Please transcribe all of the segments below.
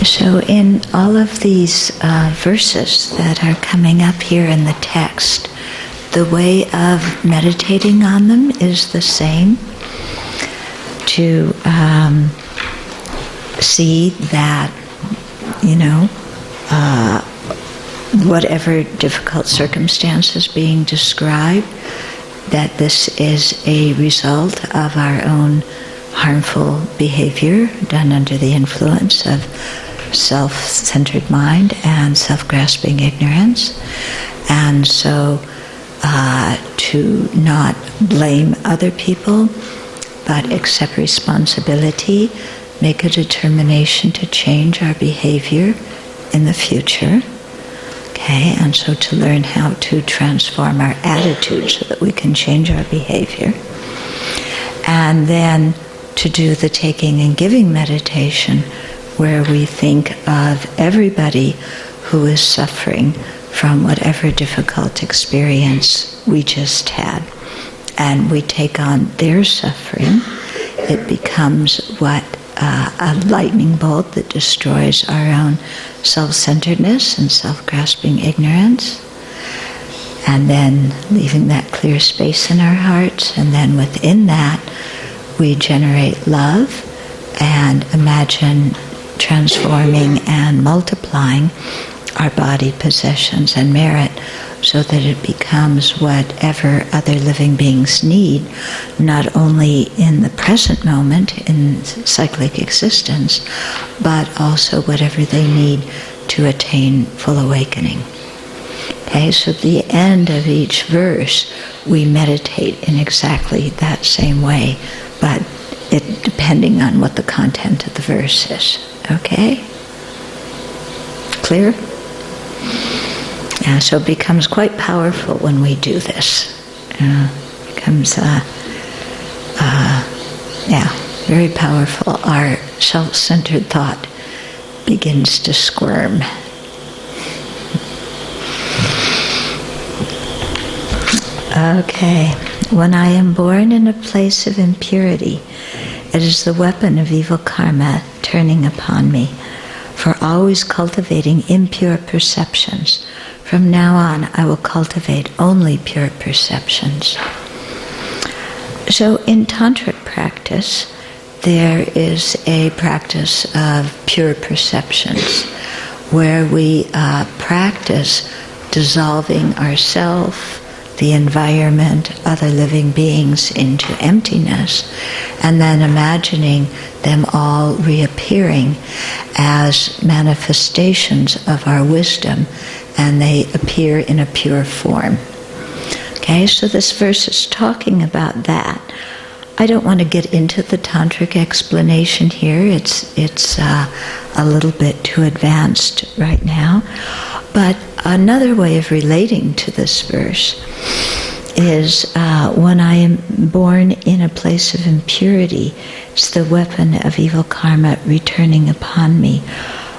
So in all of these verses that are coming up here in the text, the way of meditating on them is the same. To see that, whatever difficult circumstances being described, that this is a result of our own harmful behavior done under the influence of self-centered mind and self-grasping ignorance. And so to not blame other people, but accept responsibility, make a determination to change our behavior in the future. Okay, and so to learn how to transform our attitude so that we can change our behavior. And then to do the taking and giving meditation, where we think of everybody who is suffering from whatever difficult experience we just had. And we take on their suffering. It becomes a lightning bolt that destroys our own self-centeredness and self-grasping ignorance. And then leaving that clear space in our hearts. And then within that, we generate love and imagine transforming and multiplying our body, possessions, and merit, so that it becomes whatever other living beings need, not only in the present moment, in cyclic existence, but also whatever they need to attain full awakening. Okay, so at the end of each verse, we meditate in exactly that same way, but it depending on what the content of the verse is. Okay? Clear? Yeah, so it becomes quite powerful when we do this. It becomes, very powerful. Our self-centered thought begins to squirm. Okay. When I am born in a place of impurity, it is the weapon of evil karma turning upon me, for always cultivating impure perceptions. From now on, I will cultivate only pure perceptions. So in tantric practice, there is a practice of pure perceptions, where we practice dissolving ourself, the environment, other living beings into emptiness, and then imagining them all reappearing as manifestations of our wisdom, and they appear in a pure form. Okay, so this verse is talking about that. I don't want to get into the tantric explanation here. It's a little bit too advanced right now. But another way of relating to this verse is when I am born in a place of impurity, it's the weapon of evil karma returning upon me,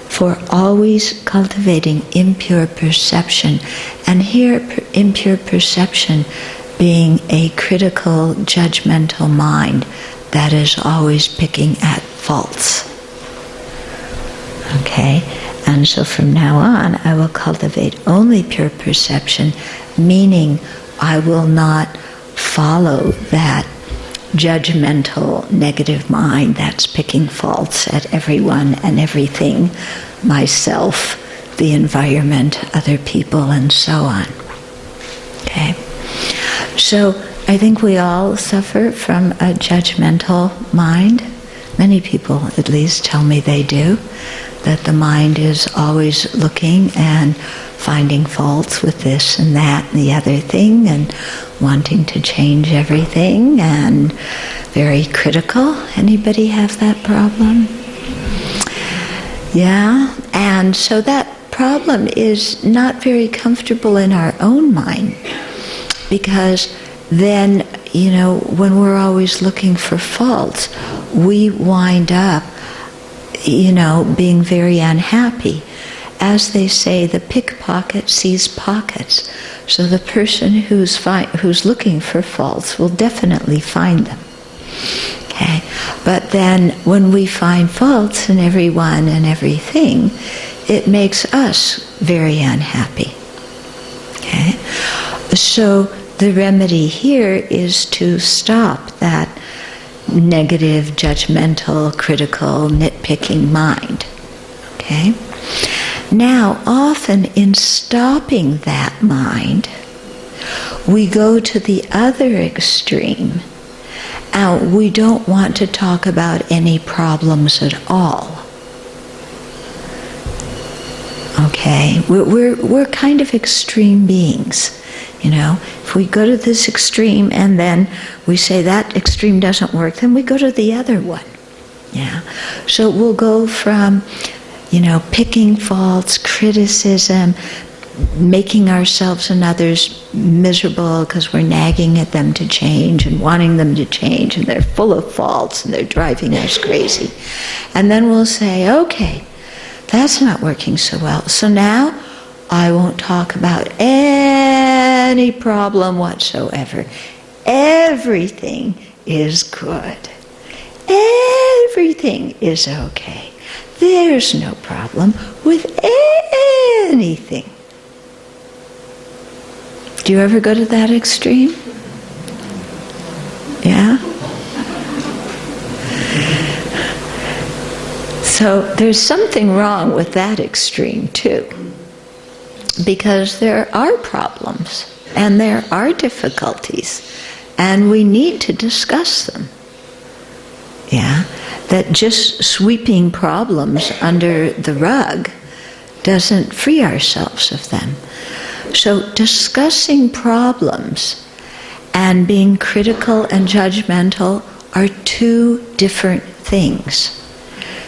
for always cultivating impure perception. And here, impure perception being a critical, judgmental mind that is always picking at faults. Okay? And so from now on, I will cultivate only pure perception, meaning I will not follow that judgmental, negative mind that's picking faults at everyone and everything, myself, the environment, other people, and so on. Okay? So I think we all suffer from a judgmental mind. Many people, at least, tell me they do, that the mind is always looking and finding faults with this and that and the other thing, and wanting to change everything, and very critical. Anybody have that problem? Yeah, and so that problem is not very comfortable in our own mind, because then, when we're always looking for faults, we wind up, being very unhappy. As they say, the pickpocket sees pockets. So the person who's looking for faults will definitely find them. Okay, But then when we find faults in everyone and everything, it makes us very unhappy. Okay? So the remedy here is to stop that negative, judgmental, critical, nitpicking mind. Okay? Now, often in stopping that mind, we go to the other extreme, and we don't want to talk about any problems at all. Okay? We're kind of extreme beings, you know. If we go to this extreme and then we say that extreme doesn't work, then we go to the other one. Yeah. So we'll go from, you know, picking faults, criticism, making ourselves and others miserable because we're nagging at them to change and wanting them to change, and they're full of faults and they're driving us crazy. And then we'll say, okay, that's not working so well. So now I won't talk about any problem whatsoever. Everything is good. Everything is okay. There's no problem with anything. Do you ever go to that extreme? Yeah? So there's something wrong with that extreme too. Because there are problems and there are difficulties and we need to discuss them. Yeah? That just sweeping problems under the rug doesn't free ourselves of them. So discussing problems and being critical and judgmental are two different things.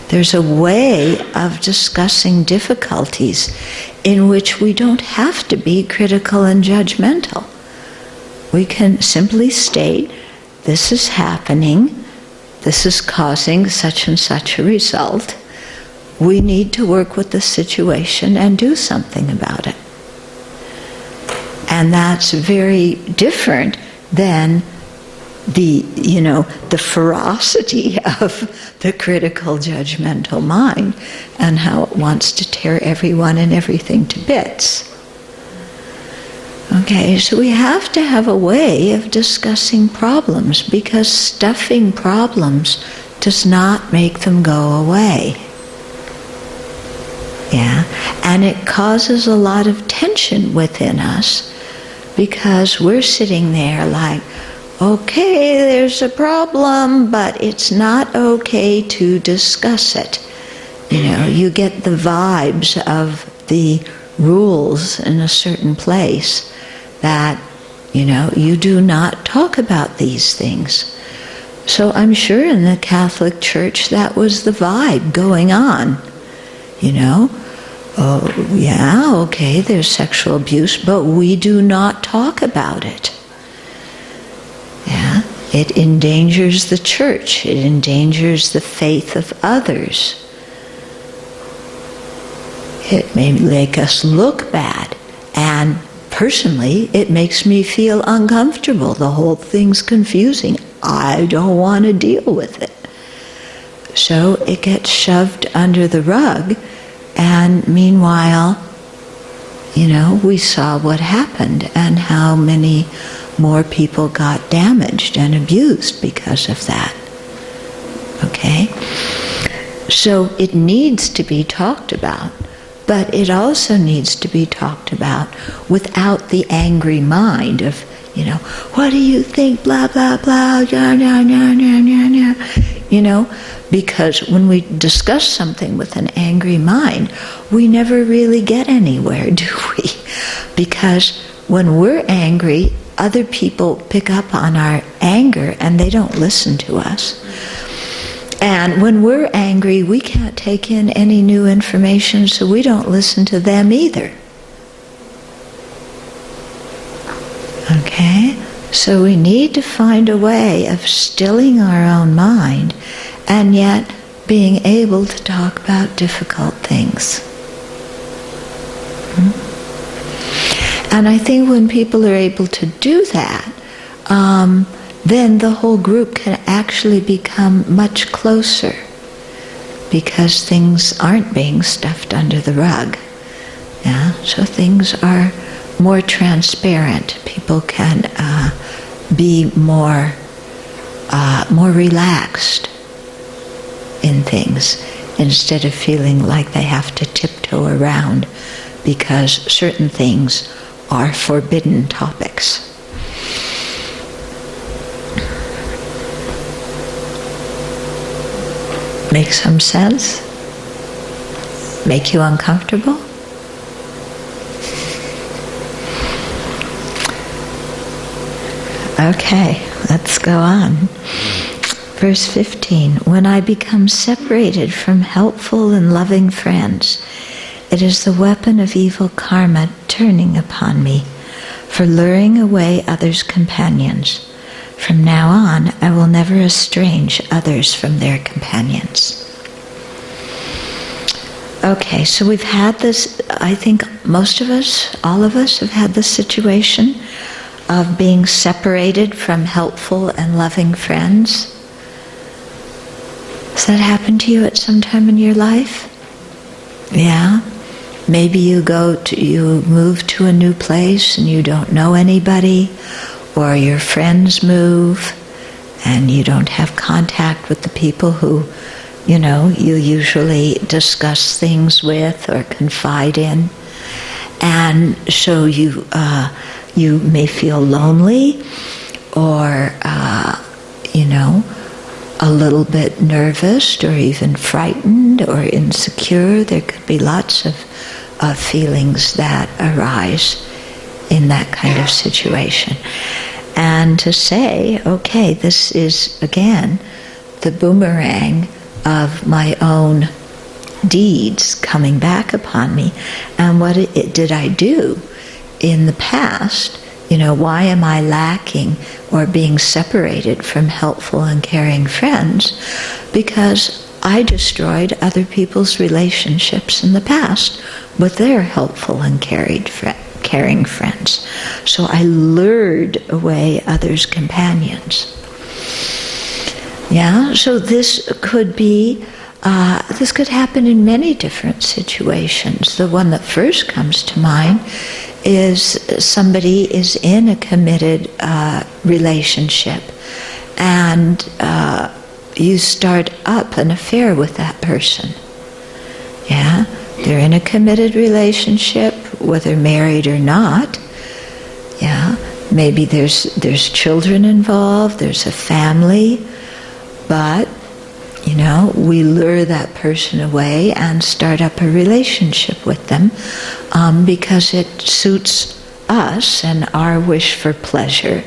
There's a way of discussing difficulties in which we don't have to be critical and judgmental. We can simply state, this is happening, this is causing such and such a result. We need to work with the situation and do something about it. And that's very different than the ferocity of the critical, judgmental mind and how it wants to tear everyone and everything to bits. Okay, so we have to have a way of discussing problems, because stuffing problems does not make them go away. Yeah, and it causes a lot of tension within us, because we're sitting there like, okay, there's a problem, but it's not okay to discuss it. You know, you get the vibes of the rules in a certain place that, you know, you do not talk about these things. So I'm sure in the Catholic Church that was the vibe going on. You know, oh yeah, okay, there's sexual abuse, but we do not talk about it. Yeah, it endangers the church, it endangers the faith of others. It may make us look bad, and personally, it makes me feel uncomfortable. The whole thing's confusing. I don't want to deal with it. So it gets shoved under the rug, and meanwhile, you know, we saw what happened and how many more people got damaged and abused because of that. Okay? So it needs to be talked about. But it also needs to be talked about without the angry mind of, you know, what do you think, blah, blah, blah, yeah, yeah, yeah, yeah, yeah, yeah. You know, because when we discuss something with an angry mind, we never really get anywhere, do we? Because when we're angry, other people pick up on our anger and they don't listen to us. And when we're angry, we can't take in any new information, so we don't listen to them either. Okay? So we need to find a way of stilling our own mind and yet being able to talk about difficult things. And I think when people are able to do that, then the whole group can actually become much closer because things aren't being stuffed under the rug. Yeah? So things are more transparent. People can be more relaxed in things instead of feeling like they have to tiptoe around because certain things are forbidden topics. Make some sense? Make you uncomfortable? Okay, let's go on. Verse 15, when I become separated from helpful and loving friends, it is the weapon of evil karma turning upon me for luring away others' companions. From now on, I will never estrange others from their companions. Okay, so we've had this, I think most of us, all of us have had this situation of being separated from helpful and loving friends. Has that happened to you at some time in your life? Yeah? Maybe you move to a new place and you don't know anybody, or your friends move and you don't have contact with the people who, you usually discuss things with or confide in. And so you may feel lonely or, a little bit nervous or even frightened or insecure. There could be lots of feelings that arise in that kind of situation. And to say, okay, this is, again, the boomerang of my own deeds coming back upon me. And what did I do in the past? Why am I lacking or being separated from helpful and caring friends? Because I destroyed other people's relationships in the past with their helpful and caring friends. So I lured away others' companions. Yeah, so this could happen in many different situations. The one that first comes to mind is somebody is in a committed relationship and you start up an affair with that person. Yeah, they're in a committed relationship, whether married or not. Yeah, maybe there's children involved, there's a family, but we lure that person away and start up a relationship with them because it suits us and our wish for pleasure,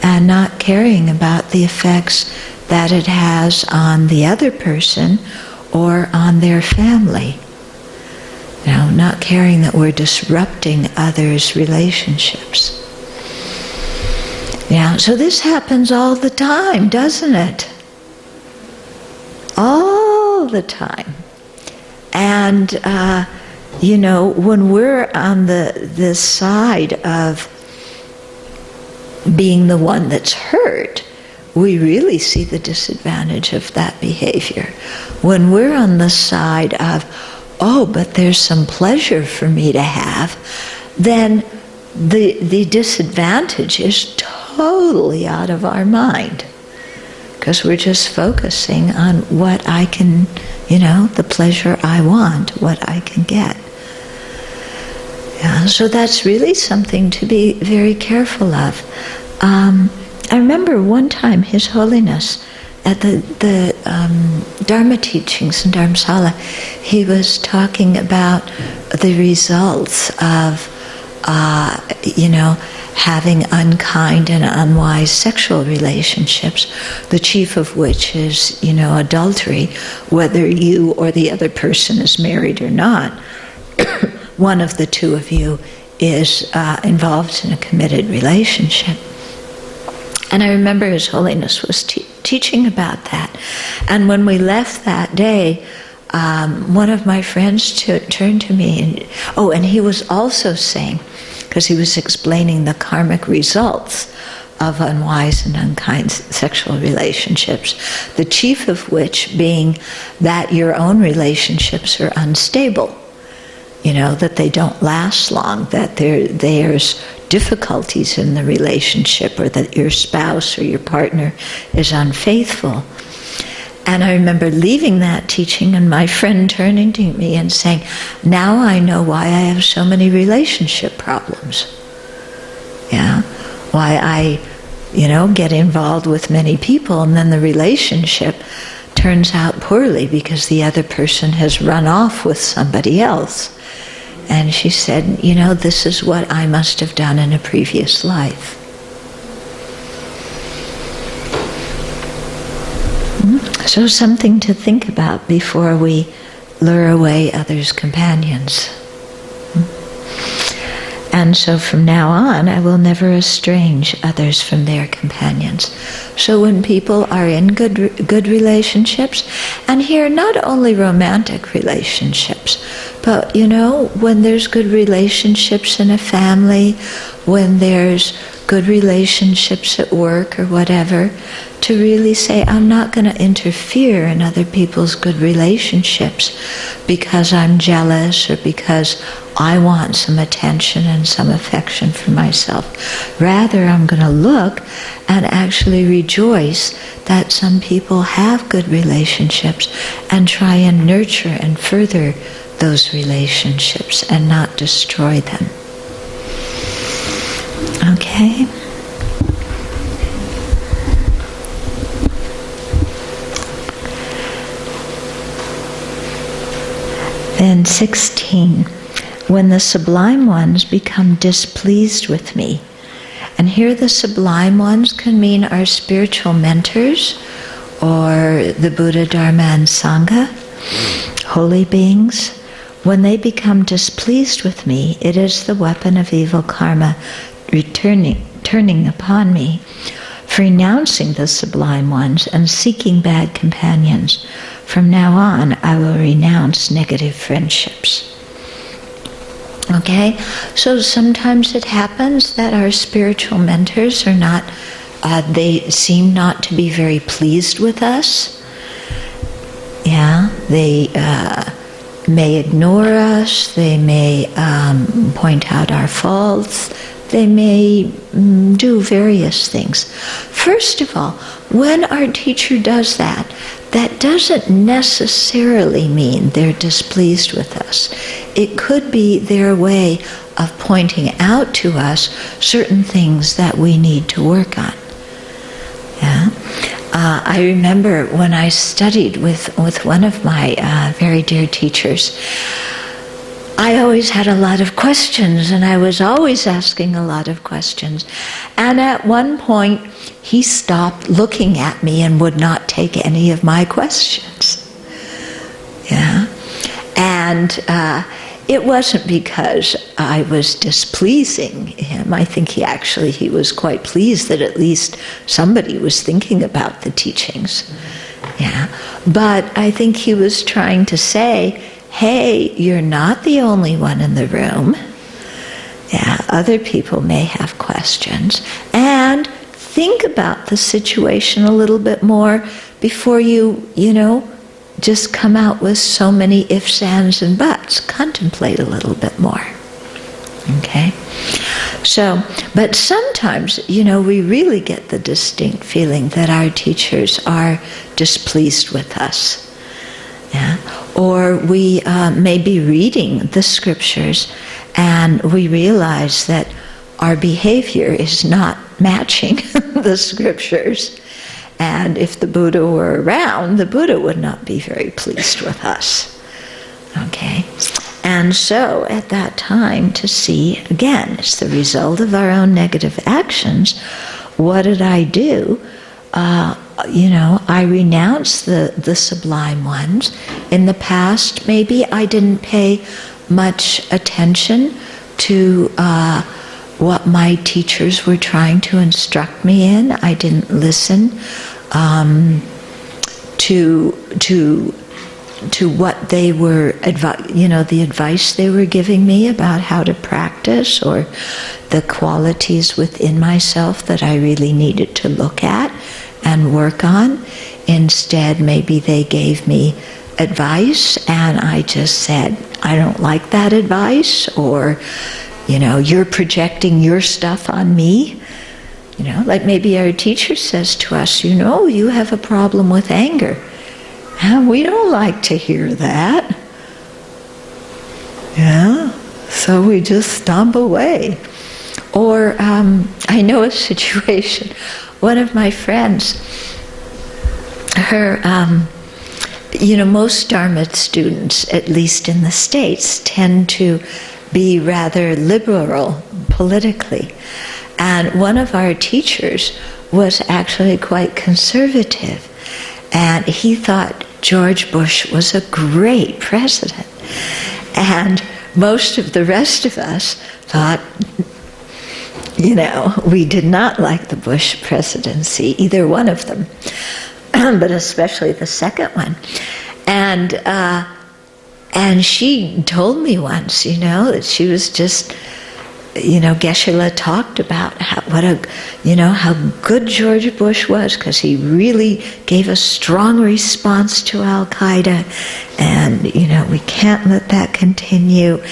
and not caring about the effects that it has on the other person or on their family. Not caring that we're disrupting others' relationships. Yeah, so this happens all the time, doesn't it? All the time. And, when we're on the side of being the one that's hurt, we really see the disadvantage of that behavior. When we're on the side of, but there's some pleasure for me to have, then the disadvantage is totally out of our mind. Because we're just focusing on what I can, the pleasure I want, what I can get. Yeah, so that's really something to be very careful of. I remember one time His Holiness, at the Dharma teachings in Dharamsala, he was talking about the results of, having unkind and unwise sexual relationships, the chief of which is, adultery, whether you or the other person is married or not. One of the two of you is involved in a committed relationship. And I remember His Holiness was teaching about that. And when we left that day, one of my friends turned to me, and he was also saying, because he was explaining the karmic results of unwise and unkind sexual relationships, the chief of which being that your own relationships are unstable. That they don't last long, that there's difficulties in the relationship, or that your spouse or your partner is unfaithful. And I remember leaving that teaching and my friend turning to me and saying, now I know why I have so many relationship problems. Why I, get involved with many people and then the relationship turns out poorly because the other person has run off with somebody else. And she said, this is what I must have done in a previous life. So something to think about before we lure away others' companions. And so from now on, I will never estrange others from their companions. So when people are in good relationships, and here not only romantic relationships, but when there's good relationships in a family, when there's good relationships at work or whatever, to really say, I'm not going to interfere in other people's good relationships because I'm jealous or because I want some attention and some affection for myself. Rather, I'm going to look and actually rejoice that some people have good relationships and try and nurture and further those relationships and not destroy them. Okay? Then 16, when the sublime ones become displeased with me. And here the sublime ones can mean our spiritual mentors, or the Buddha, Dharma, and Sangha, holy beings. When they become displeased with me, it is the weapon of evil karma turning upon me. For renouncing the sublime ones and seeking bad companions, from now on I will renounce negative friendships. Okay? So sometimes it happens that our spiritual mentors are not, they seem not to be very pleased with us. They may ignore us, they may point out our faults, they may do various things. First of all, when our teacher does that, that doesn't necessarily mean they're displeased with us. It could be their way of pointing out to us certain things that we need to work on. I remember when I studied with one of my very dear teachers, I always had a lot of questions, and I was always asking a lot of questions. And at one point, he stopped looking at me and would not take any of my questions. And it wasn't because I was displeasing him. I think he was quite pleased that at least somebody was thinking about the teachings. But I think he was trying to say, hey, you're not the only one in the room. Other people may have questions. And think about the situation a little bit more before you just come out with so many ifs, ands, and buts. Contemplate a little bit more. Okay? So, but sometimes, we really get the distinct feeling that our teachers are displeased with us. Or we may be reading the scriptures and we realize that our behavior is not matching the scriptures. And if the Buddha were around, the Buddha would not be very pleased with us. Okay? And so at that time to see, again, it's the result of our own negative actions. What did I do? I renounced the sublime ones. In the past, maybe I didn't pay much attention to what my teachers were trying to instruct me in. I didn't listen to to what they were, the advice they were giving me about how to practice, or the qualities within myself that I really needed to look at and work on. Instead, maybe they gave me advice and I just said, I don't like that advice, or, you're projecting your stuff on me. Like maybe our teacher says to us, you have a problem with anger. And we don't like to hear that. Yeah, so we just stomp away. Or I know a situation, one of my friends, her, most Dharma students, at least in the States, tend to be rather liberal politically. And one of our teachers was actually quite conservative. And he thought George Bush was a great president. And most of the rest of us thought, we did not like the Bush presidency, either one of them, but especially the second one. And she told me once, that she was just, Geshe-la talked about how good George Bush was, because he really gave a strong response to Al-Qaeda, and we can't let that continue,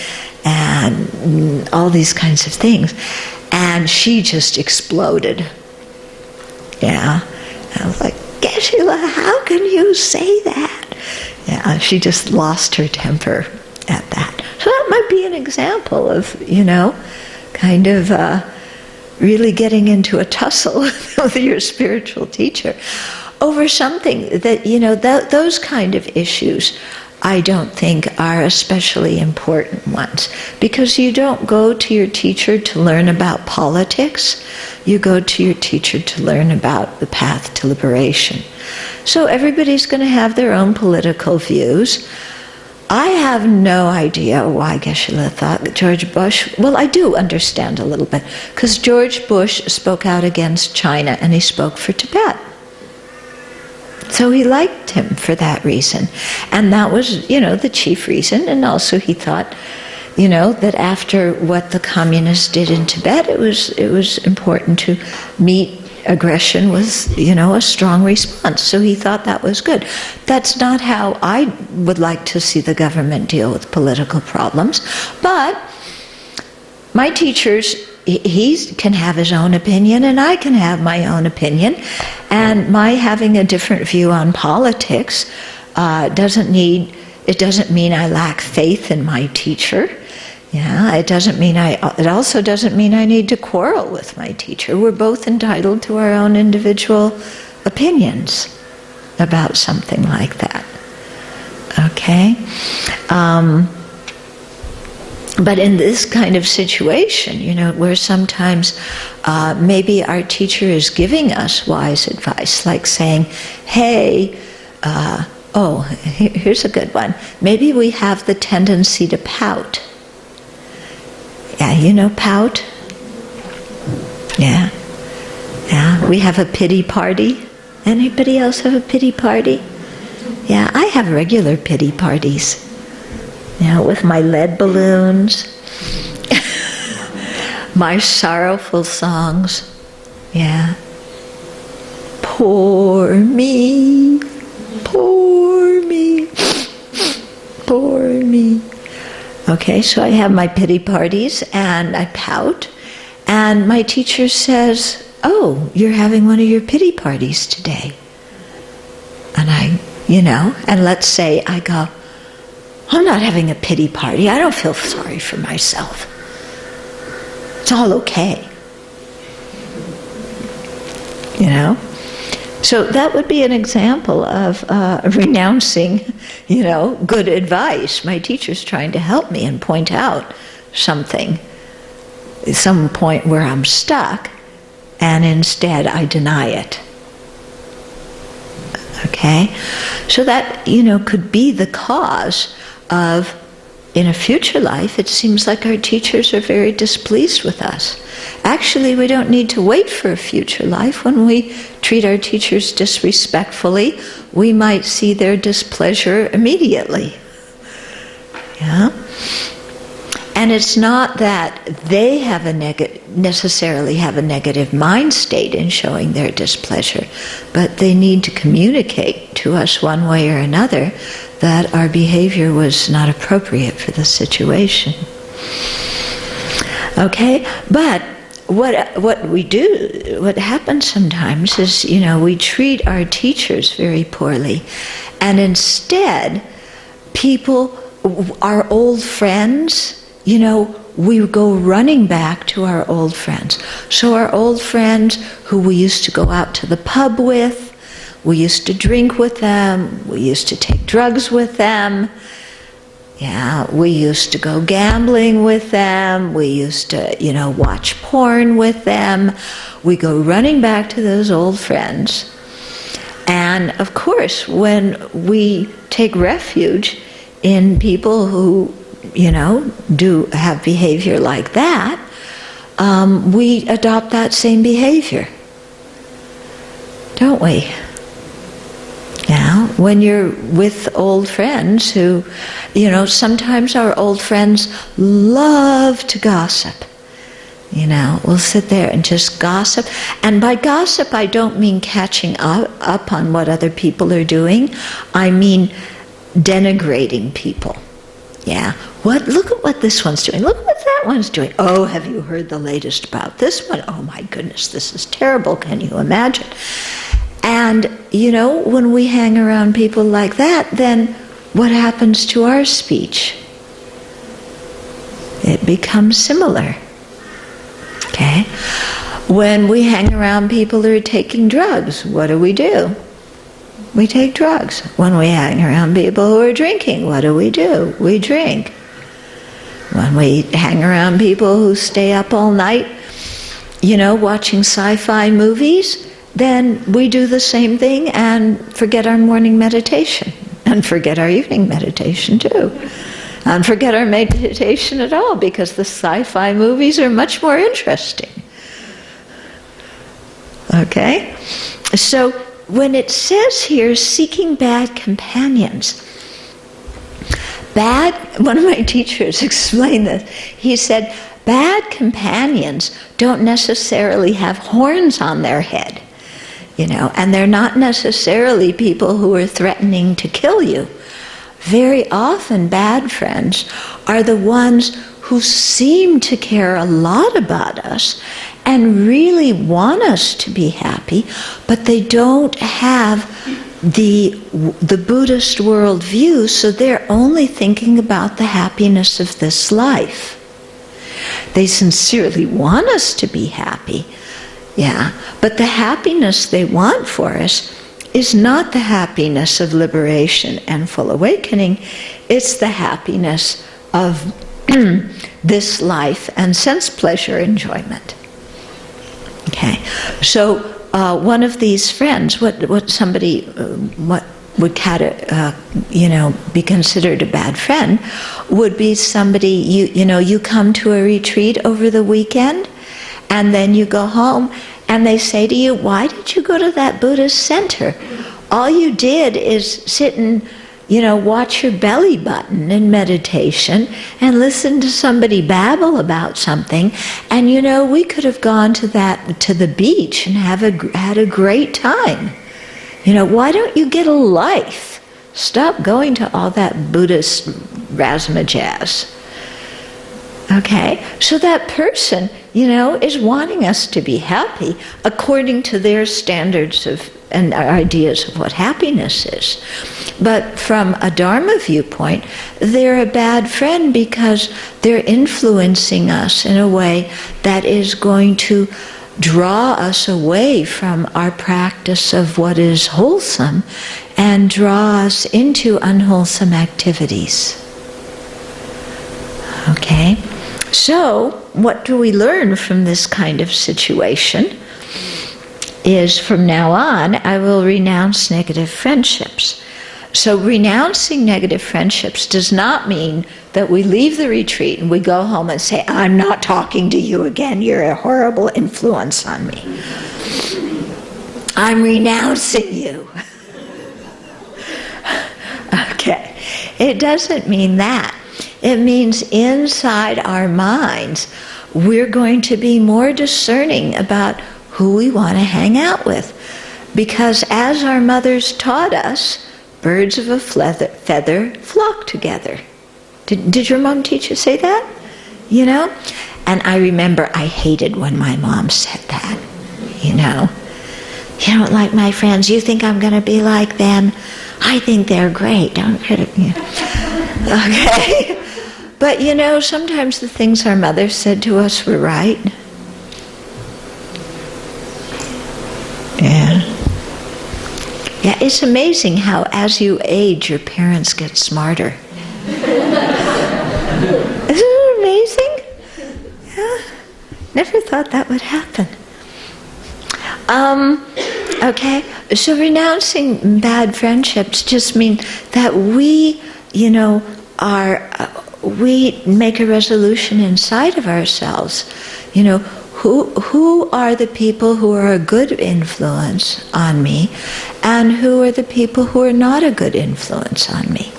and all these kinds of things. And she just exploded. Yeah. I was like, Geshe-la, how can you say that? Yeah, she just lost her temper at that. So that might be an example of, kind of really getting into a tussle with your spiritual teacher over something that, those kind of issues I don't think are especially important ones, because you don't go to your teacher to learn about politics, you go to your teacher to learn about the path to liberation. So everybody's going to have their own political views. I have no idea why Geshe-la thought that George Bush, well, I do understand a little bit, because George Bush spoke out against China and he spoke for Tibet. So he liked him for that reason. And that was, the chief reason. And also he thought, that after what the communists did in Tibet, it was important to meet aggression with, a strong response. So he thought that was good. That's not how I would like to see the government deal with political problems. But my teachers, he can have his own opinion and I can have my own opinion. And my having a different view on politics doesn't mean I lack faith in my teacher. Yeah, it also doesn't mean I need to quarrel with my teacher. We're both entitled to our own individual opinions about something like that. Okay? But in this kind of situation, where sometimes maybe our teacher is giving us wise advice, like saying, hey, here's a good one. Maybe we have the tendency to pout. Yeah, pout? Yeah. Yeah, we have a pity party. Anybody else have a pity party? Yeah, I have regular pity parties. With my lead balloons, my sorrowful songs. Yeah. Poor me, poor me, poor me. Okay, so I have my pity parties and I pout, and my teacher says, oh, you're having one of your pity parties today. And and let's say I go, I'm not having a pity party. I don't feel sorry for myself. It's all okay. So that would be an example of renouncing, good advice. My teacher's trying to help me and point out some point where I'm stuck, and instead I deny it. Okay? So that, could be the cause of in a future life, it seems like our teachers are very displeased with us. Actually, we don't need to wait for a future life. When we treat our teachers disrespectfully, we might see their displeasure immediately. Yeah? And it's not that they have necessarily have a negative mind state in showing their displeasure, but they need to communicate to us one way or another that our behavior was not appropriate for the situation. Okay? But what we do, what happens sometimes is, we treat our teachers very poorly, and instead, people, our old friends, we go running back to our old friends. So our old friends who we used to go out to the pub with, we used to drink with them, we used to take drugs with them, we used to go gambling with them, we used to, watch porn with them. We go running back to those old friends. And of course, when we take refuge in people who do have behavior like that, we adopt that same behavior, don't we? Now, when you're with old friends who, sometimes our old friends love to gossip. We'll sit there and just gossip. And by gossip, I don't mean catching up on what other people are doing. I mean denigrating people. Yeah. Look at what this one's doing. Look at what that one's doing. Oh, have you heard the latest about this one? Oh my goodness, this is terrible. Can you imagine? And, when we hang around people like that, then what happens to our speech? It becomes similar. Okay? When we hang around people who are taking drugs, what do? We take drugs. When we hang around people who are drinking, what do? We drink. When we hang around people who stay up all night, watching sci-fi movies, then we do the same thing and forget our morning meditation, and forget our evening meditation too, and forget our meditation at all, because the sci-fi movies are much more interesting. Okay? So, when it says here, seeking bad companions, one of my teachers explained this. He said, bad companions don't necessarily have horns on their head, and they're not necessarily people who are threatening to kill you. Very often, bad friends are the ones who seem to care a lot about us and really want us to be happy, but they don't have the Buddhist worldview, so they're only thinking about the happiness of this life. They sincerely want us to be happy, but the happiness they want for us is not the happiness of liberation and full awakening, it's the happiness of this life and sense pleasure enjoyment. Okay, so one of these friends, what would be considered a bad friend, would be somebody you come to a retreat over the weekend, and then you go home, and they say to you, "Why did you go to that Buddhist center? All you did is sit and watch your belly button in meditation and listen to somebody babble about something, and we could have gone to the beach and had a great time. Why don't you get a life? Stop going to all that Buddhist razzmatazz." Okay, so that person, is wanting us to be happy according to their standards and ideas of what happiness is. But from a Dharma viewpoint, they're a bad friend because they're influencing us in a way that is going to draw us away from our practice of what is wholesome and draw us into unwholesome activities. Okay? So, what do we learn from this kind of situation? Is from now on, I will renounce negative friendships. So renouncing negative friendships does not mean that we leave the retreat and we go home and say, I'm not talking to you again, you're a horrible influence on me. I'm renouncing you. Okay, it doesn't mean that. It means inside our minds, we're going to be more discerning about who we want to hang out with. Because as our mothers taught us, birds of a feather flock together. Did your mom teach you say that? You know? And I remember I hated when my mom said that. You know? You don't like my friends, you think I'm going to be like them? I think they're great. Don't criticize me. Okay? But you know, sometimes the things our mothers said to us were right. Yeah. Yeah, it's amazing how as you age, your parents get smarter. Isn't it amazing? Yeah. Never thought that would happen. Okay, so renouncing bad friendships just means that we, you know, we make a resolution inside of ourselves. You know, who are the people who are a good influence on me, and who are the people who are not a good influence on me.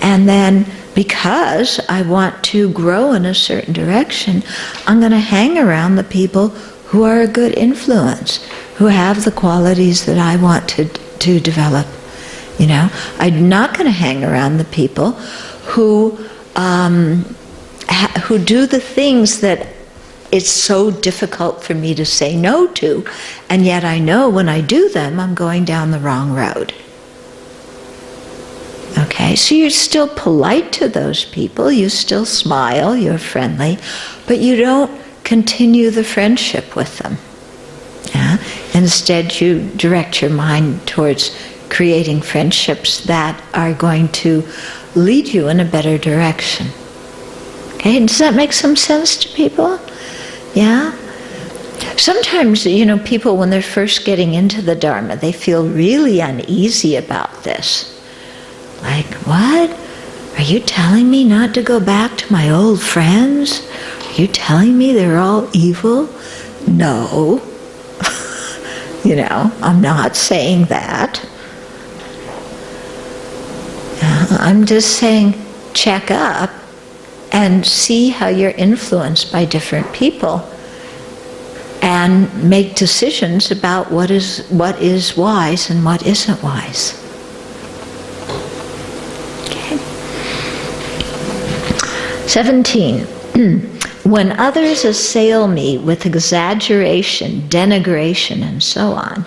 And then, because I want to grow in a certain direction, I'm going to hang around the people who are a good influence, who have the qualities that I want to develop. You know, I'm not going to hang around the people who do the things that it's so difficult for me to say no to, and yet I know when I do them, I'm going down the wrong road. Okay, so you're still polite to those people, you still smile, you're friendly, but you don't continue the friendship with them. Yeah? Instead, you direct your mind towards creating friendships that are going to lead you in a better direction. Okay, does that make some sense to people? Yeah? Sometimes, you know, people, when they're first getting into the Dharma, they feel really uneasy about this. Like, what? Are you telling me not to go back to my old friends? Are you telling me they're all evil? No. You know, I'm not saying that. I'm just saying, check up and see how you're influenced by different people, and make decisions about what is wise and what isn't wise. Okay. 17. When others assail me with exaggeration, denigration, and so on,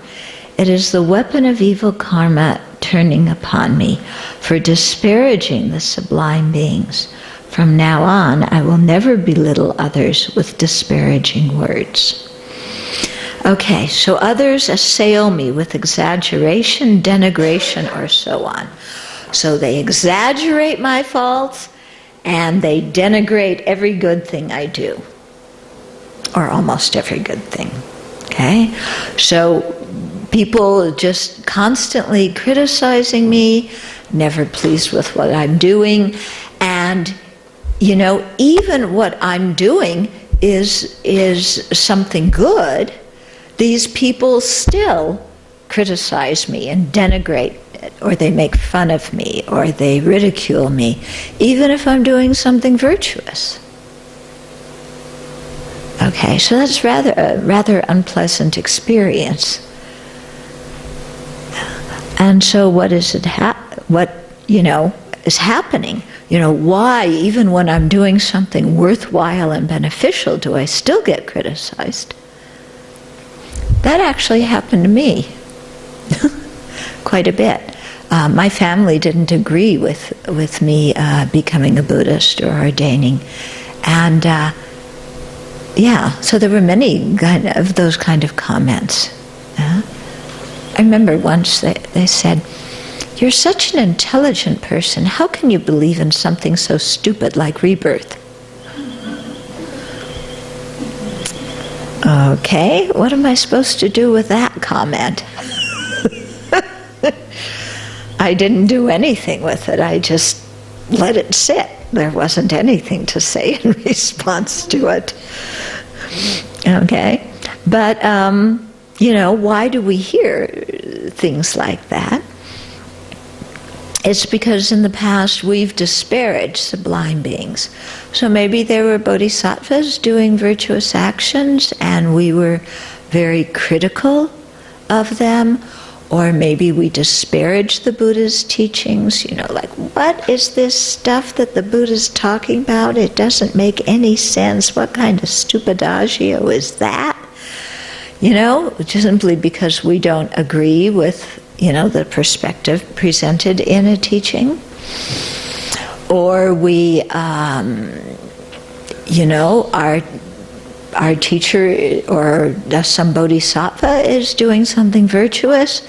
it is the weapon of evil karma turning upon me for disparaging the sublime beings. From now on, I will never belittle others with disparaging words. Okay, so others assail me with exaggeration, denigration, or so on. So they exaggerate my faults, and they denigrate every good thing I do. Or almost every good thing. Okay? So people just constantly criticizing me, never pleased with what I'm doing, and you know, even what I'm doing is something good, these people still criticize me and denigrate it, or they make fun of me, or they ridicule me, even if I'm doing something virtuous. Okay, so that's a rather unpleasant experience. And so what is happening? You know, why, even when I'm doing something worthwhile and beneficial, do I still get criticized? That actually happened to me quite a bit. My family didn't agree with me becoming a Buddhist or ordaining. And so there were many of those kind of comments. I remember once they said, "You're such an intelligent person. How can you believe in something so stupid like rebirth?" Okay, what am I supposed to do with that comment? I didn't do anything with it. I just let it sit. there wasn't anything to say in response to it. Okay? But, why do we hear things like that? It's because in the past we've disparaged sublime beings. So maybe there were bodhisattvas doing virtuous actions and we were very critical of them, or maybe we disparaged the Buddha's teachings, like, what is this stuff that the Buddha's talking about? It doesn't make any sense. What kind of stupidagio is that? Simply because we don't agree with the perspective presented in a teaching, or we, our teacher or some bodhisattva is doing something virtuous,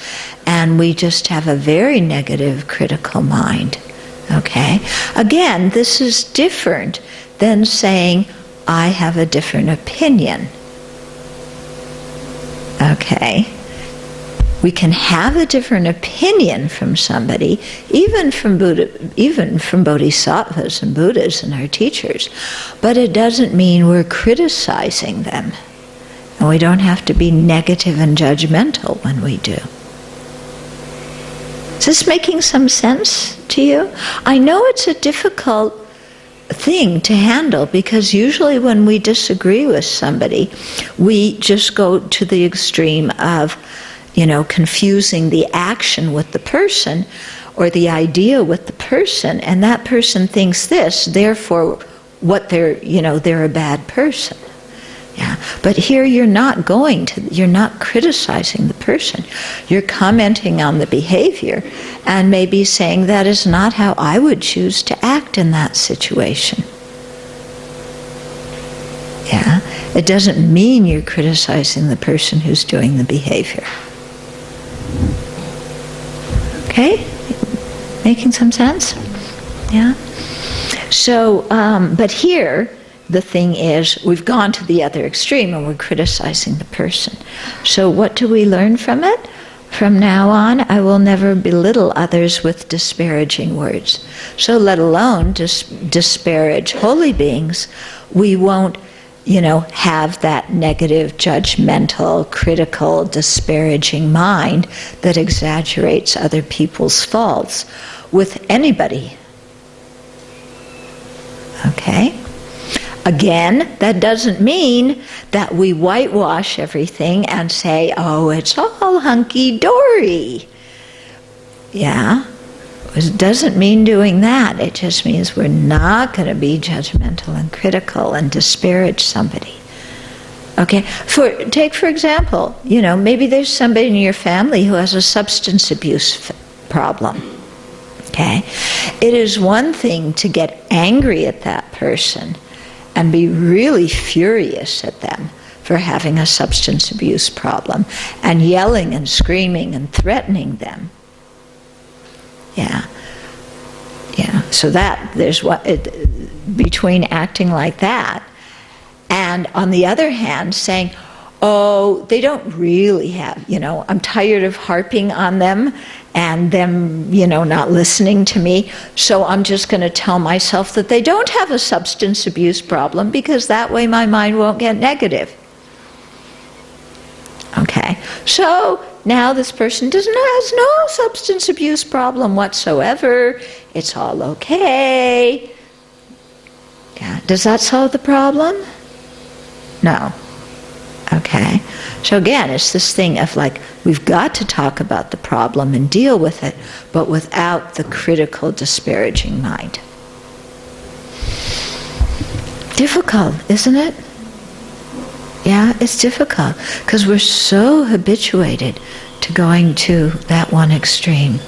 and we just have a very negative, critical mind. Okay? Again, this is different than saying, I have a different opinion. Okay? We can have a different opinion from somebody, even from bodhisattvas and Buddhas and our teachers, but it doesn't mean we're criticizing them. And we don't have to be negative and judgmental when we do. Is this making some sense to you? I know it's a difficult thing to handle, because usually when we disagree with somebody, we just go to the extreme of confusing the action with the person, or the idea with the person, and that person thinks this, therefore they're a bad person. Yeah. But here you're not criticizing the person. You're commenting on the behavior and maybe saying, that is not how I would choose to act in that situation. Yeah. It doesn't mean you're criticizing the person who's doing the behavior. Okay? Making some sense? Yeah? So, but here, the thing is, we've gone to the other extreme and we're criticizing the person. So what do we learn from it? From now on, I will never belittle others with disparaging words. So let alone disparage holy beings, we won't have that negative, judgmental, critical, disparaging mind that exaggerates other people's faults with anybody. Okay? Again, that doesn't mean that we whitewash everything and say, oh, it's all hunky-dory. Yeah? It doesn't mean doing that. It just means we're not going to be judgmental and critical and disparage somebody. Okay? Take for example, maybe there's somebody in your family who has a substance abuse problem. Okay? It is one thing to get angry at that person and be really furious at them for having a substance abuse problem and yelling and screaming and threatening them. Yeah. So there's between acting like that and on the other hand saying, oh, they don't really have, I'm tired of harping on them and them, not listening to me, so I'm just going to tell myself that they don't have a substance abuse problem, because that way my mind won't get negative. Okay, so now this person has no substance abuse problem whatsoever. It's all okay. Yeah. Does that solve the problem? No. Okay. So again, it's this thing of we've got to talk about the problem and deal with it, but without the critical, disparaging mind. Difficult, isn't it? Yeah, it's difficult because we're so habituated to going to that one extreme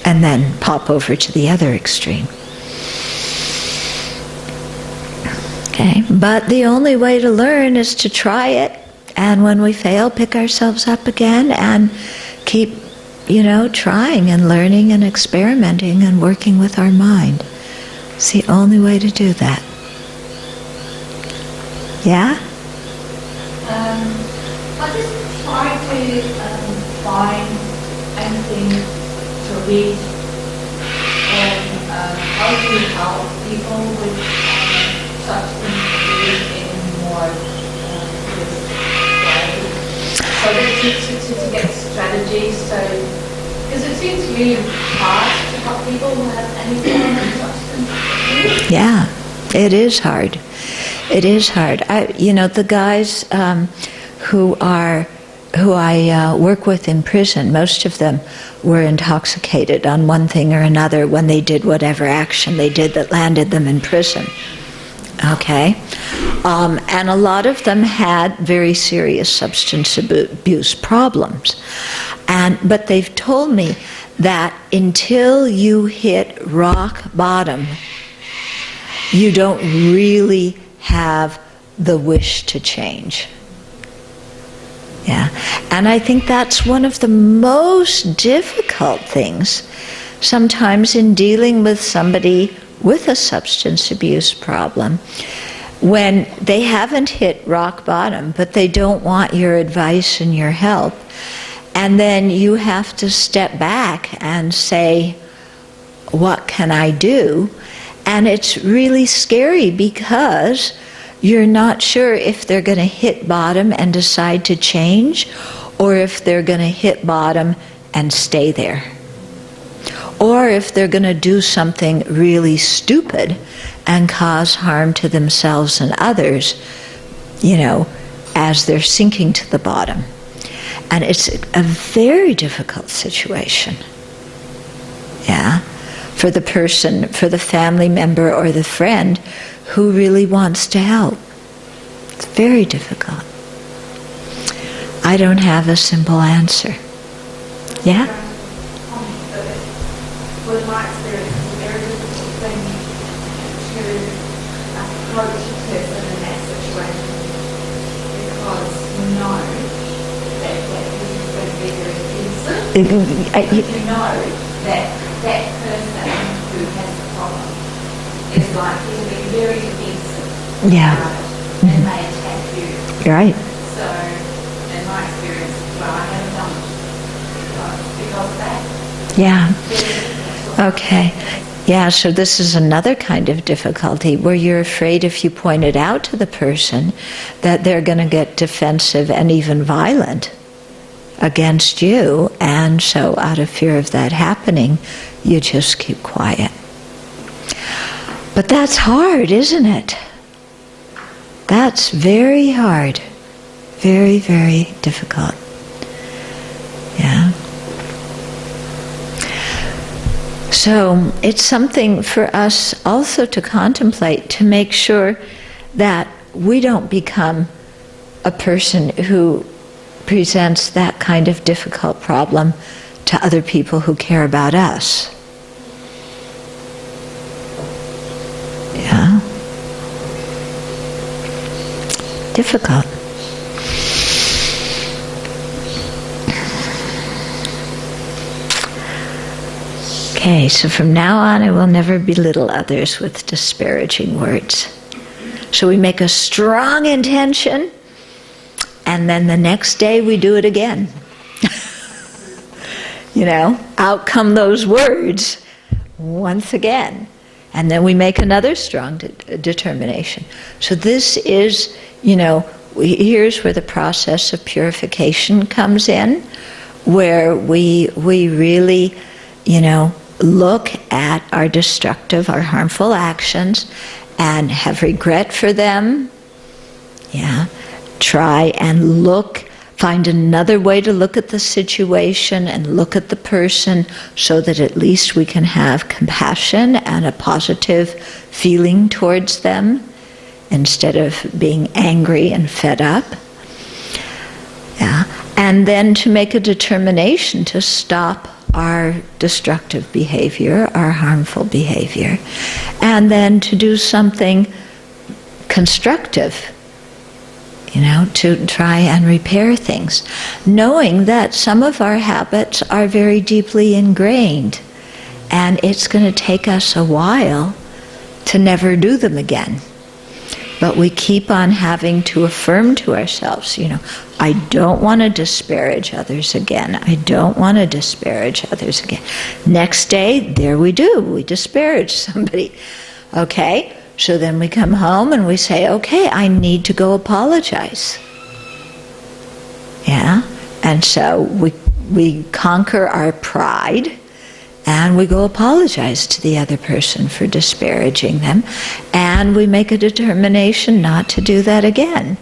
and then pop over to the other extreme. Okay, but the only way to learn is to try it, and when we fail, pick ourselves up again and keep, trying and learning and experimenting and working with our mind. It's the only way to do that. Yeah? I just try to find anything to read and how do you help people with substance abuse in more so to get strategies, so because it seems really hard to help people who have any form of substance abuse. Yeah, it is hard. It is hard. The guys who I work with in prison, most of them were intoxicated on one thing or another when they did whatever action they did that landed them in prison. Okay? And a lot of them had very serious substance abuse problems. But they've told me that until you hit rock bottom, you don't really have the wish to change. Yeah, and I think that's one of the most difficult things sometimes in dealing with somebody with a substance abuse problem, when they haven't hit rock bottom, but they don't want your advice and your help. And then you have to step back and say, what can I do? And it's really scary because you're not sure if they're going to hit bottom and decide to change, or if they're going to hit bottom and stay there. Or if they're going to do something really stupid and cause harm to themselves and others, as they're sinking to the bottom. And it's a very difficult situation. Yeah, for the person, for the family member or the friend who really wants to help. It's very difficult. I don't have a simple answer. Yeah? With my experience, it's a very difficult thing to approach a person in that situation, because you know that person's going to be very offensive. You know that person who has the problem is likely to be very defensive. Yeah. And may attack you. You're right. So, in my experience, I haven't done it because of that. Yeah. Okay. Yeah, so this is another kind of difficulty where you're afraid if you point it out to the person that they're going to get defensive and even violent against you, and so out of fear of that happening, you just keep quiet. But that's hard, isn't it? That's very hard. Very, very difficult. Yeah. So it's something for us also to contemplate, to make sure that we don't become a person who presents that kind of difficult problem to other people who care about us. Yeah. Difficult. Okay, so from now on I will never belittle others with disparaging words. So we make a strong intention, and then the next day we do it again. Out come those words once again. And then we make another strong determination. So this is, here's where the process of purification comes in, where we really, look at our destructive, our harmful actions and have regret for them. Yeah. Try and find another way to look at the situation and look at the person so that at least we can have compassion and a positive feeling towards them instead of being angry and fed up. Yeah. And then to make a determination to stop our destructive behavior, our harmful behavior, and then to do something constructive, to try and repair things, knowing that some of our habits are very deeply ingrained, and it's going to take us a while to never do them again. But we keep on having to affirm to ourselves, I don't want to disparage others again. I don't want to disparage others again. Next day, there we do. We disparage somebody. Okay, so then we come home and we say, okay, I need to go apologize. Yeah, and so we conquer our pride and we go apologize to the other person for disparaging them, and we make a determination not to do that again.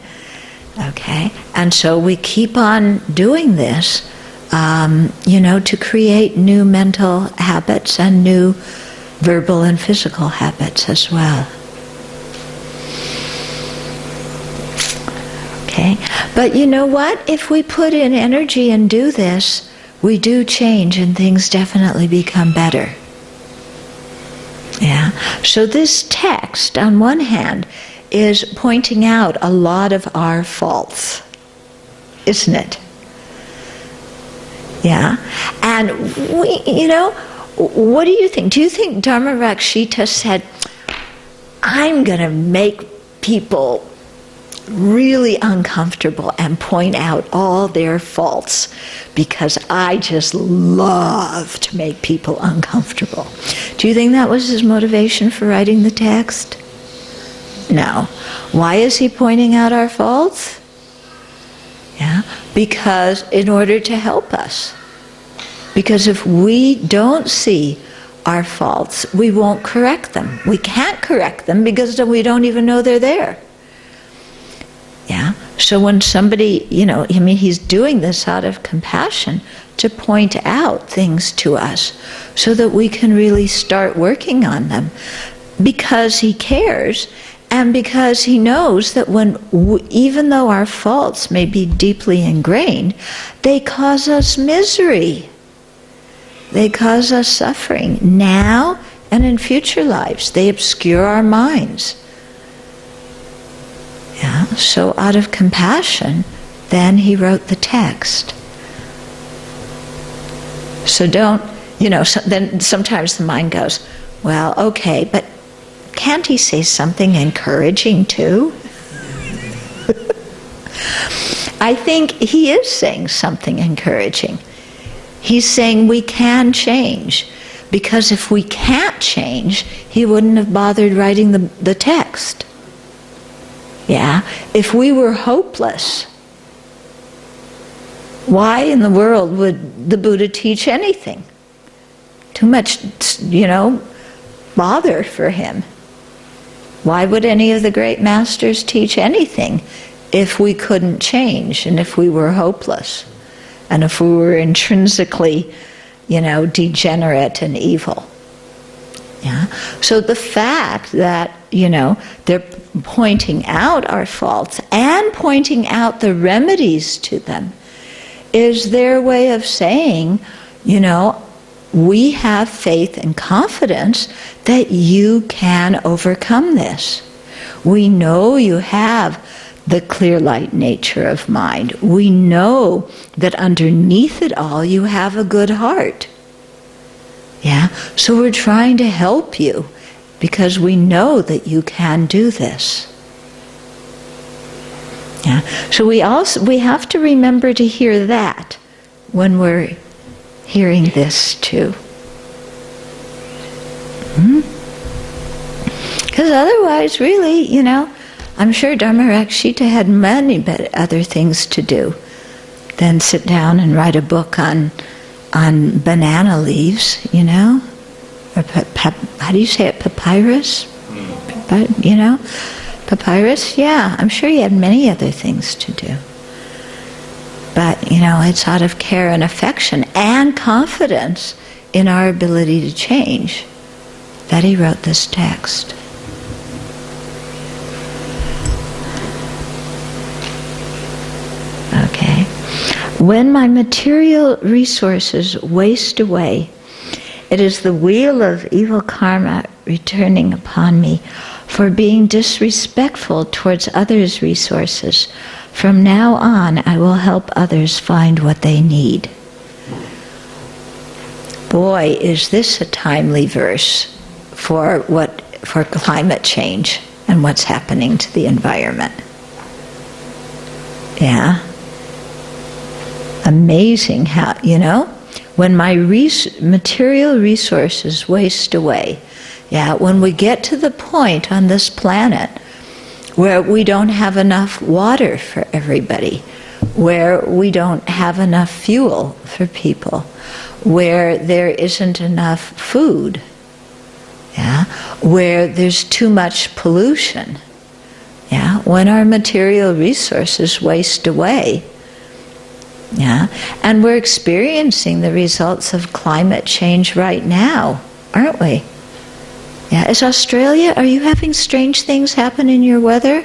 Okay, and so we keep on doing this, to create new mental habits and new verbal and physical habits as well. Okay, but you know what? If we put in energy and do this, we do change and things definitely become better. Yeah, so this text, on one hand, is pointing out a lot of our faults, isn't it? Yeah, and what do you think? Do you think Dharma-Rakshita said, I'm going to make people really uncomfortable and point out all their faults because I just love to make people uncomfortable? Do you think that was his motivation for writing the text? No. Why is he pointing out our faults? Yeah, because in order to help us. Because if we don't see our faults, we won't correct them. We can't correct them because we don't even know they're there. Yeah, so when somebody, he's doing this out of compassion to point out things to us so that we can really start working on them because he cares. And because he knows that even though our faults may be deeply ingrained, they cause us misery. They cause us suffering now and in future lives. They obscure our minds. Yeah, so out of compassion, then he wrote the text. So then sometimes the mind goes, well, okay, but can't he say something encouraging too? I think he is saying something encouraging. He's saying we can change, because if we can't change, he wouldn't have bothered writing the text. Yeah, if we were hopeless, why in the world would the Buddha teach anything? Too much, bother for him. Why would any of the great masters teach anything if we couldn't change and if we were hopeless and if we were intrinsically, degenerate and evil? Yeah. So the fact that, they're pointing out our faults and pointing out the remedies to them is their way of saying, we have faith and confidence that you can overcome this. We know you have the clear light nature of mind. We know that underneath it all you have a good heart. Yeah? So we're trying to help you because we know that you can do this. Yeah? So we have to remember to hear that when we're hearing this too. Because otherwise, really, I'm sure Dharma-Rakshita had many other things to do than sit down and write a book on banana leaves, or how do you say it, papyrus? Papyrus, yeah, I'm sure he had many other things to do. But, it's out of care and affection and confidence in our ability to change that he wrote this text. Okay. When my material resources waste away, it is the wheel of evil karma returning upon me for being disrespectful towards others' resources. From now on, I will help others find what they need. Boy, is this a timely verse for climate change and what's happening to the environment. Yeah. amazing how, when my material resources waste away, when we get to the point on this planet where we don't have enough water for everybody, where we don't have enough fuel for people, where there isn't enough food, where there's too much pollution, when our material resources waste away, and we're experiencing the results of climate change right now, aren't we? Is Australia, are you having strange things happen in your weather?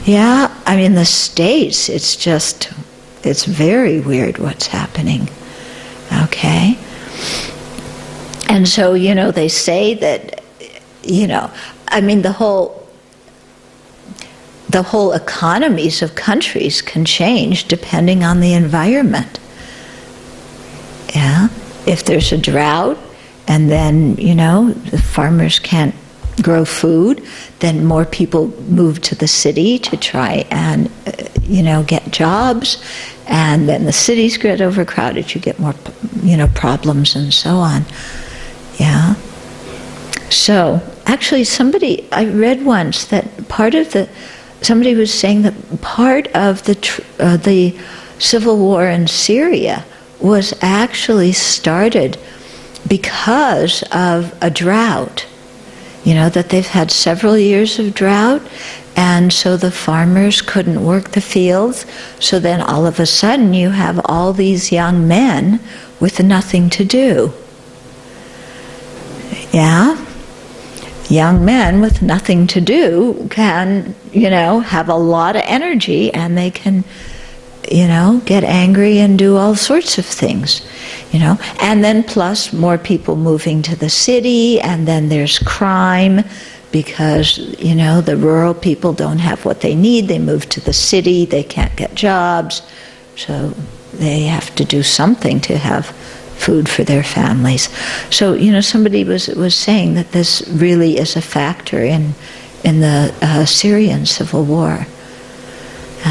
Yeah, I mean the States, it's very weird what's happening. Okay? And so, they say that, I mean the whole economies of countries can change depending on the environment. If there's a drought, and then, the farmers can't grow food, then more people move to the city to try and, get jobs, and then the cities get overcrowded, you get more, problems and so on. So, actually I read once that somebody was saying that part of the civil war in Syria was actually started because of a drought. That they've had several years of drought, and so the farmers couldn't work the fields, so then all of a sudden you have all these young men with nothing to do. Young men with nothing to do can, have a lot of energy, and they can, get angry and do all sorts of things, and then plus more people moving to the city, and then there's crime because, the rural people don't have what they need, they move to the city, they can't get jobs, so they have to do something to have food for their families. So, somebody was saying that this really is a factor in the Syrian civil war.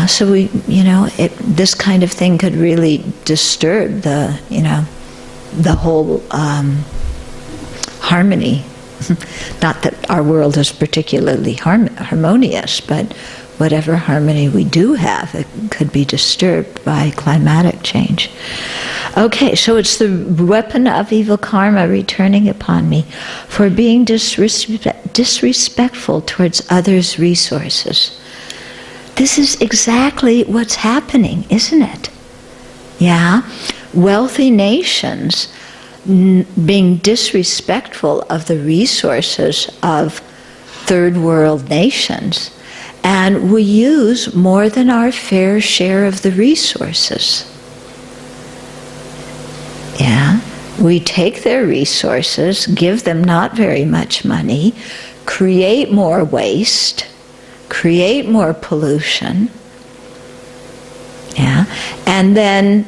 So this kind of thing could really disturb the whole harmony. Not that our world is particularly harmonious, but whatever harmony we do have, it could be disturbed by climatic change. Okay, so it's the weapon of evil karma returning upon me for being disrespectful towards others' resources. This is exactly what's happening, isn't it? Wealthy nations being disrespectful of the resources of third world nations, and we use more than our fair share of the resources. We take their resources, give them not very much money, create more waste, create more pollution, and then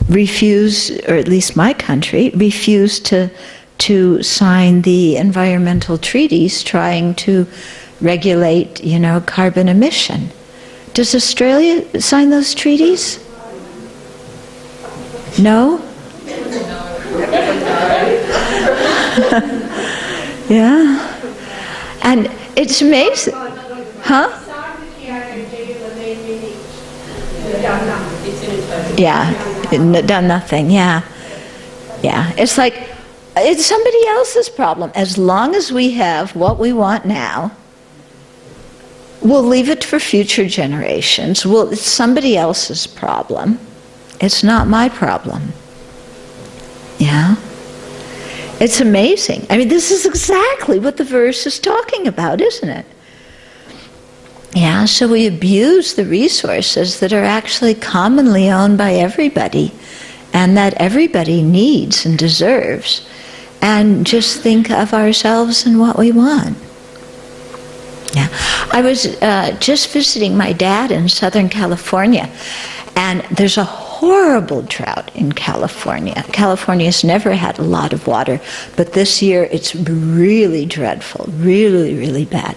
refuse, or at least my country, refused to sign the environmental treaties trying to regulate, carbon emission. Does Australia sign those treaties? No? And it's amazing. Huh? Done nothing, It's like, it's somebody else's problem. As long as we have what we want now, we'll leave it for future generations. It's somebody else's problem. It's not my problem. It's amazing. I mean, this is exactly what the verse is talking about, isn't it? So we abuse the resources that are actually commonly owned by everybody and that everybody needs and deserves, and just think of ourselves and what we want. I was just visiting my dad in Southern California, and there's a horrible drought in California. California's never had a lot of water, but this year it's really dreadful, really, really bad.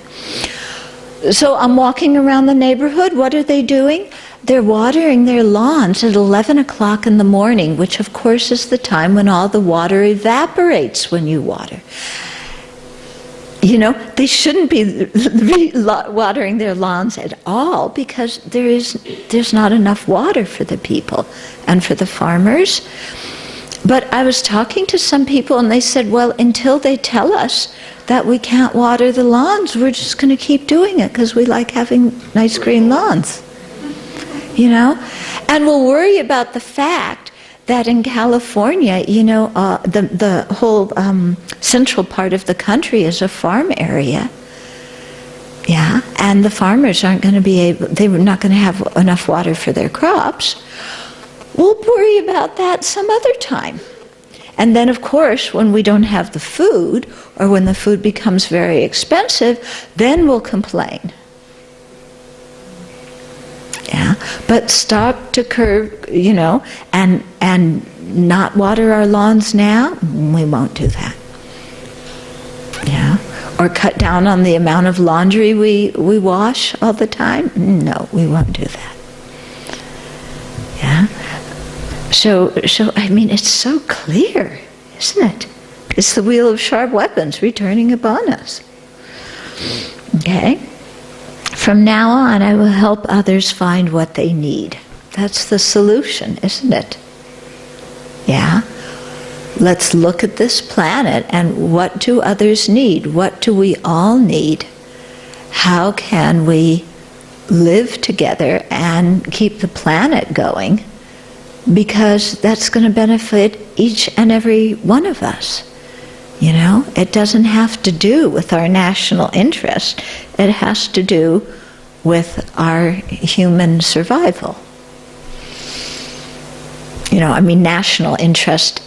So I'm walking around the neighborhood. What are they doing? They're watering their lawns at 11 o'clock in the morning, which of course is the time when all the water evaporates when you water. You know, they shouldn't be watering their lawns at all because there's not enough water for the people and for the farmers. But I was talking to some people and they said, well, until they tell us that we can't water the lawns, we're just going to keep doing it because we like having nice green lawns. You know? And we'll worry about the fact that in California, you know, the whole central part of the country is a farm area. Yeah, and the farmers aren't going to be able, they're not going to have enough water for their crops. We'll worry about that some other time. And then, of course, when we don't have the food, or when the food becomes very expensive, then we'll complain. Yeah, but stop to curb, you know, and not water our lawns now, we won't do that. Yeah, or cut down on the amount of laundry we wash all the time. No, we won't do that. Yeah. So I mean, it's so clear, isn't it? It's the wheel of sharp weapons returning upon us. Okay? From now on, I will help others find what they need. That's the solution, isn't it? Yeah? Let's look at this planet and what do others need? What do we all need? How can we live together and keep the planet going? Because that's going to benefit each and every one of us. You know, it doesn't have to do with our national interest. It has to do with our human survival. You know, I mean, national interest,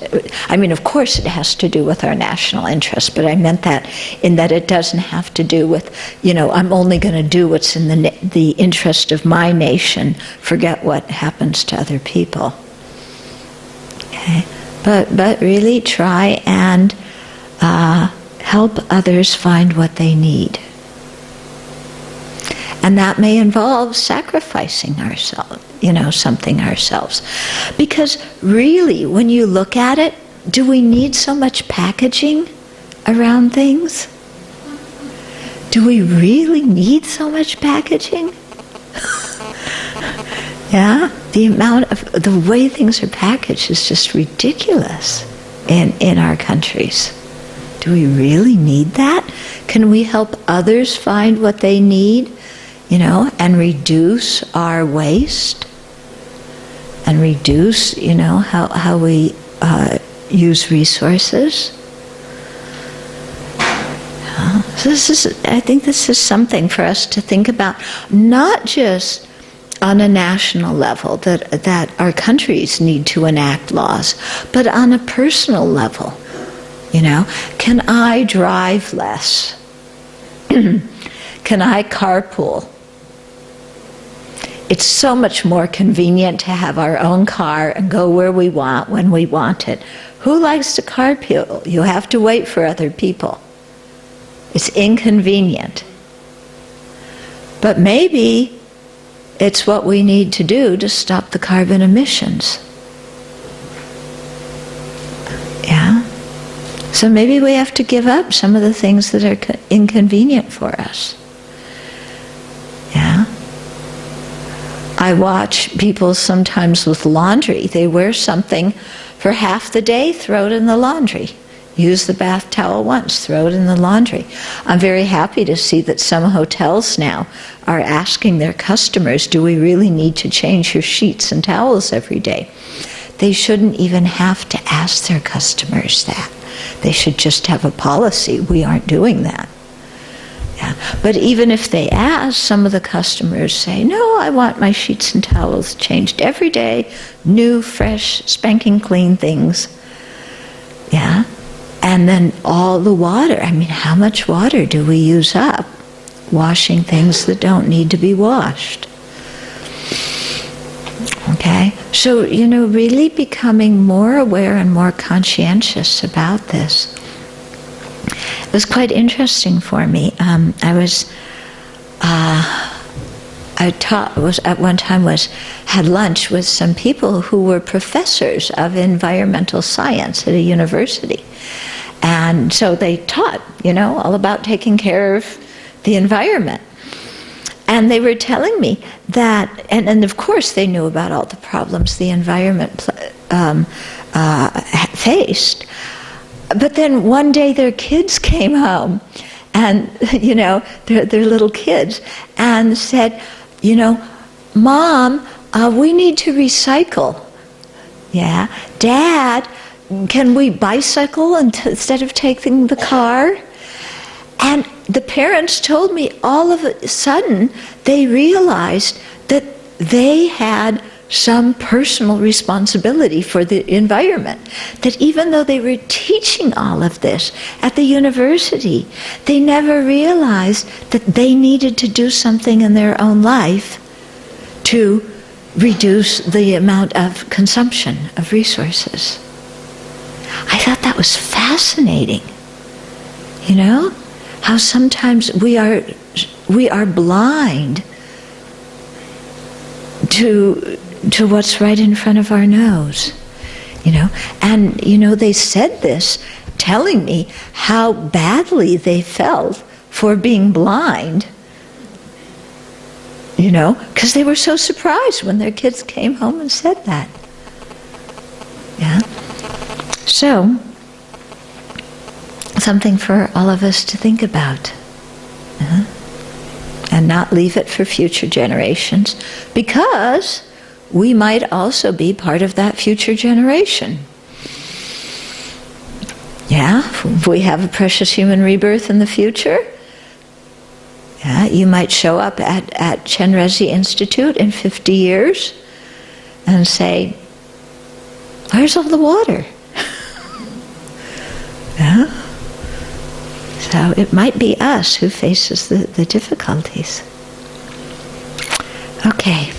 I mean, of course it has to do with our national interest, but I meant that in that it doesn't have to do with, you know, I'm only going to do what's in the interest of my nation, forget what happens to other people. Okay? But really try and help others find what they need. And that may involve sacrificing ourselves, you know, something ourselves. Because really, when you look at it, do we need so much packaging around things? Do we really need so much packaging? Yeah? The way things are packaged is just ridiculous in our countries. Do we really need that? Can we help others find what they need? You know, and reduce our waste, and reduce, you know, how we use resources. So I think this is something for us to think about, not just on a national level, that our countries need to enact laws, but on a personal level. You know, can I drive less? Can I carpool? It's so much more convenient to have our own car and go where we want when we want it. Who likes to carpool? You have to wait for other people. It's inconvenient. But maybe it's what we need to do to stop the carbon emissions. Yeah? So maybe we have to give up some of the things that are inconvenient for us. Yeah? I watch people sometimes with laundry. They wear something for half the day, throw it in the laundry. Use the bath towel once, throw it in the laundry. I'm very happy to see that some hotels now are asking their customers, do we really need to change your sheets and towels every day? They shouldn't even have to ask their customers that. They should just have a policy. We aren't doing that. Yeah. But even if they ask, some of the customers say, no, I want my sheets and towels changed every day, new, fresh, spanking clean things. Yeah. And then all the water, I mean, how much water do we use up washing things that don't need to be washed? Okay? So, you know, really becoming more aware and more conscientious about this. It was quite interesting for me. I was had lunch with some people who were professors of environmental science at a university. And so they taught, all about taking care of the environment. And they were telling me that, and of course they knew about all the problems the environment faced. But then one day their kids came home, and, their little kids, and said, Mom, we need to recycle. Yeah. Dad, can we bicycle instead of taking the car? And the parents told me all of a sudden they realized that they had some personal responsibility for the environment. That even though they were teaching all of this at the university, they never realized that they needed to do something in their own life to reduce the amount of consumption of resources. I thought that was fascinating. How sometimes we are blind to what's right in front of our nose, and they said this, telling me how badly they felt for being blind, because they were so surprised when their kids came home and said that. Yeah. So, something for all of us to think about. And not leave it for future generations, because we might also be part of that future generation. Yeah, if we have a precious human rebirth in the future, yeah, you might show up at Chenrezig Institute in 50 years and say, where's all the water? Yeah. So it might be us who faces the difficulties. Okay.